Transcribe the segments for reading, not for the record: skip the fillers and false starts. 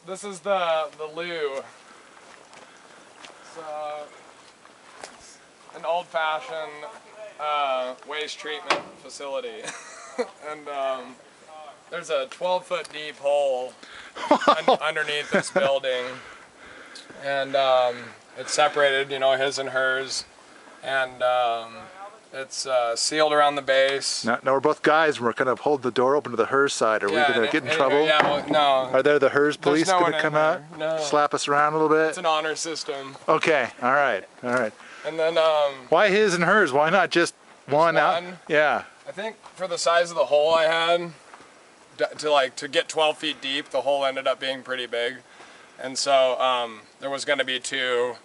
This is the loo. It's an old-fashioned waste treatment facility, and there's a 12-foot deep hole underneath this building, and it's separated, you know, his and hers, and it's sealed around the base. Now we're both guys, and we're kind of holding the door open to the hers side. Are we going to get in trouble? Yeah, well, no. Are there the hers police going to come out? No. Slap us around a little bit? It's an honor system. Okay, all right. And then why his and hers? Why not just one out? Yeah. I think for the size of the hole I had, to get 12 feet deep, the hole ended up being pretty big, and so there was going to be two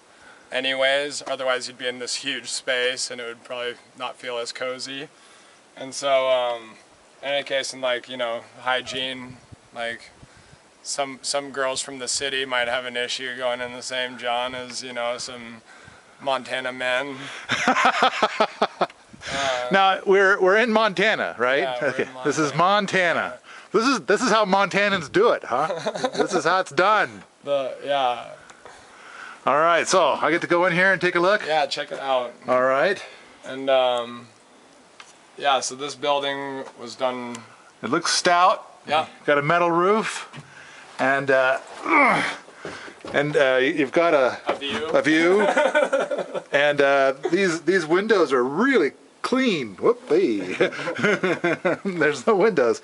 anyways, otherwise you'd be in this huge space and it would probably not feel as cozy. And so in any case, in like, you know, hygiene, like some girls from the city might have an issue going in the same john as, you know, some Montana men. Now we're in Montana, right? Yeah, okay. in Montana. This is Montana. Yeah. This is how Montanans do it, huh? This is how it's done. Yeah. All right, so I get to go in here and take a look? Yeah, check it out. All right. And yeah, so this building was done. It looks stout. Yeah. Got a metal roof, and you've got a view. And these windows are really clean. Whoopee. There's no windows.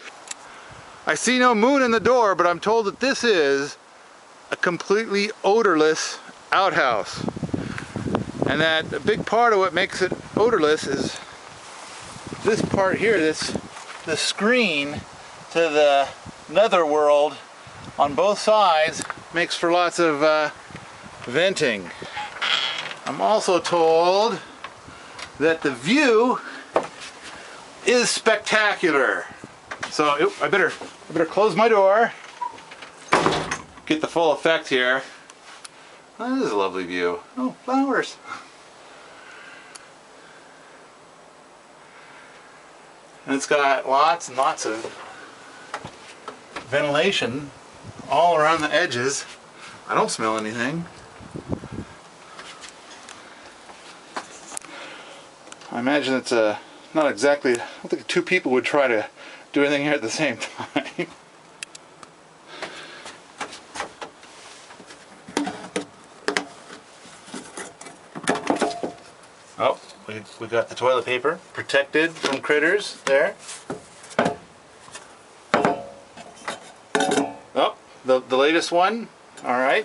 I see no moon in the door, but I'm told that this is a completely odorless outhouse, and that a big part of what makes it odorless is this part here, the screen to the netherworld on both sides makes for lots of venting. I'm also told that the view is spectacular, so I better close my door, get the full effect here. Oh, this is a lovely view. Oh, flowers. And it's got lots and lots of ventilation all around the edges. I don't smell anything. I imagine it's not exactly, I don't think two people would try to do anything here at the same time. Oh, we got the toilet paper protected from critters there. Oh, the latest one. All right,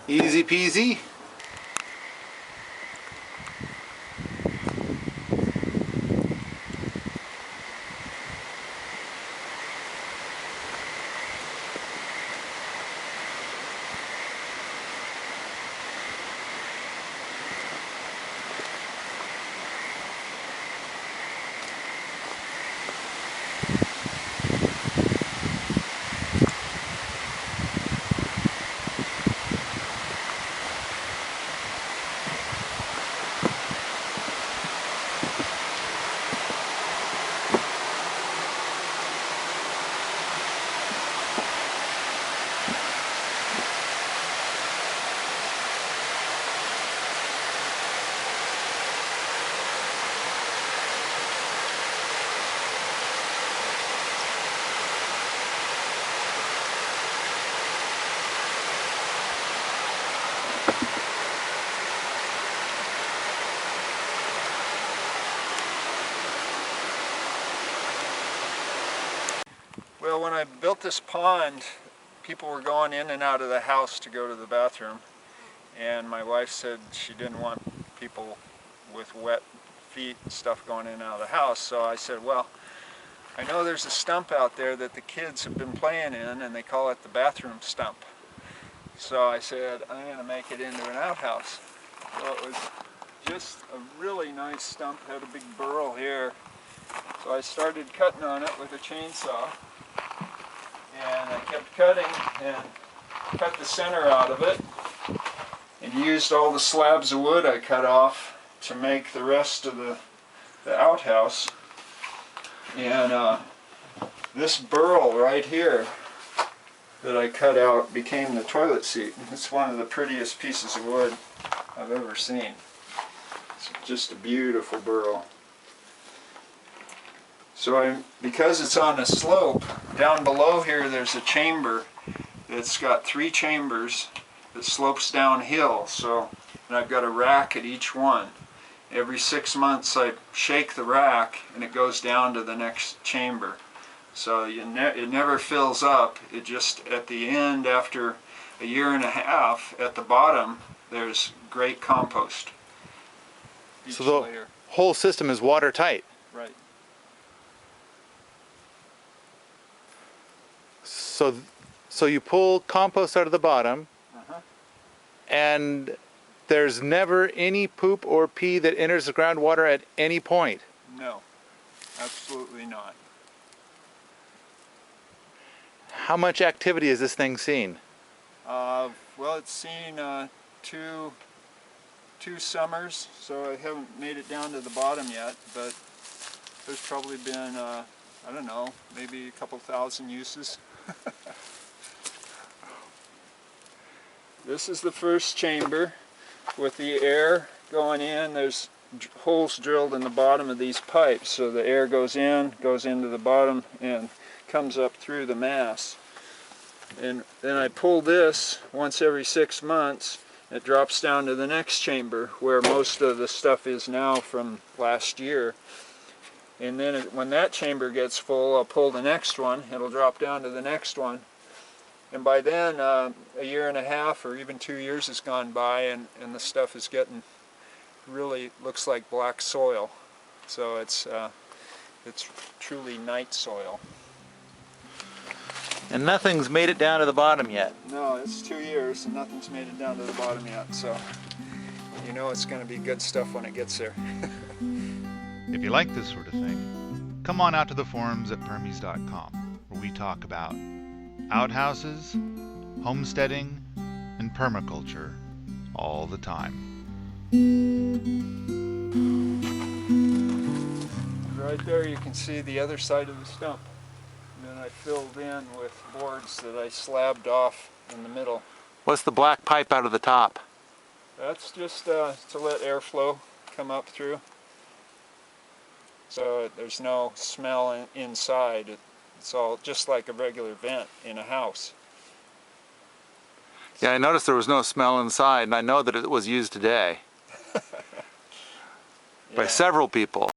easy peasy. Well, when I built this pond, people were going in and out of the house to go to the bathroom, and my wife said she didn't want people with wet feet and stuff going in and out of the house. So I said, well, I know there's a stump out there that the kids have been playing in, and they call it the bathroom stump. So I said, I'm going to make it into an outhouse. So it was just a really nice stump, had a big burl here. So I started cutting on it with a chainsaw. And I kept cutting and cut the center out of it, and used all the slabs of wood I cut off to make the rest of the outhouse. And this burl right here that I cut out became the toilet seat. It's one of the prettiest pieces of wood I've ever seen. It's just a beautiful burl. So because it's on a slope, down below here there's a chamber that's got 3 chambers that slopes downhill. And I've got a rack at each one. Every 6 months I shake the rack and it goes down to the next chamber. So it never fills up. It just, at the end, after a year and a half, at the bottom, there's great compost. So the whole system is watertight. Right. So you pull compost out of the bottom, and there's never any poop or pee that enters the groundwater at any point. No, absolutely not. How much activity has this thing seen? Well, it's seen two summers, so I haven't made it down to the bottom yet, but there's probably been, I don't know, maybe a couple thousand uses. This is the first chamber with the air going in. There's holes drilled in the bottom of these pipes, so the air goes into the bottom and comes up through the mass. And then I pull this once every 6 months. It drops down to the next chamber where most of the stuff is now from last year. And then when that chamber gets full, I'll pull the next one. It'll drop down to the next one. And by then, a year and a half or even 2 years has gone by, and the stuff is getting, really looks like black soil. So it's truly night soil. And nothing's made it down to the bottom yet. No, it's 2 years and nothing's made it down to the bottom yet. So you know it's going to be good stuff when it gets there. If you like this sort of thing, come on out to the forums at permies.com, where we talk about outhouses, homesteading, and permaculture all the time. Right there you can see the other side of the stump. And then I filled in with boards that I slabbed off in the middle. What's the black pipe out of the top? That's just to let airflow come up through. So there's no smell inside. It's all just like a regular vent in a house. Yeah, I noticed there was no smell inside, and I know that it was used today by several people.